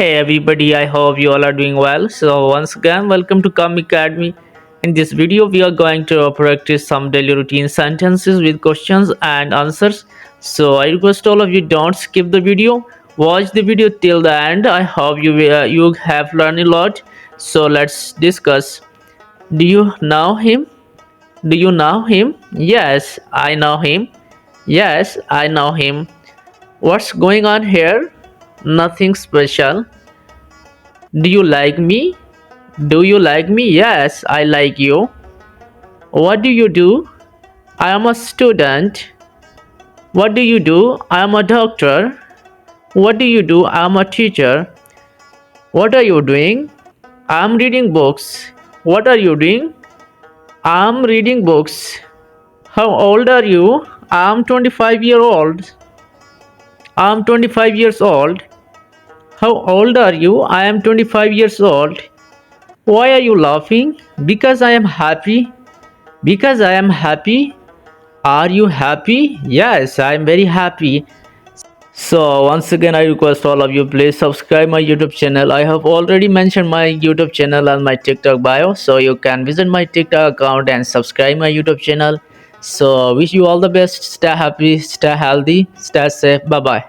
Hey everybody, I hope you all are doing well. So once again, welcome to Come Academy. In this video, we are going to practice some daily routine sentences with questions and answers. So I request all of you don't skip the video. Watch the video till the end. I hope you have learned a lot. So let's discuss. Do you know him? Do you know him? Yes, I know him. Yes, I know him. What's going on here? Nothing special. Do you like me? Do you like me? Yes, I like you. What do you do? I am a student. What do you do? I am a doctor. What do you do? I am a teacher. What are you doing? I am reading books. What are you doing? I am reading books. How old are you? I am 25 old. I am 25 years old. How old are you? I am 25 years old. Why are you laughing? Because I am happy. Because I am happy. Are you happy? Yes, I am very happy. So once again, I request all of you, please subscribe my YouTube channel. I have already mentioned my YouTube channel and my TikTok bio, so you can visit my TikTok account and subscribe my YouTube channel. So wish you all the best. Stay happy, stay healthy, stay safe. Bye bye.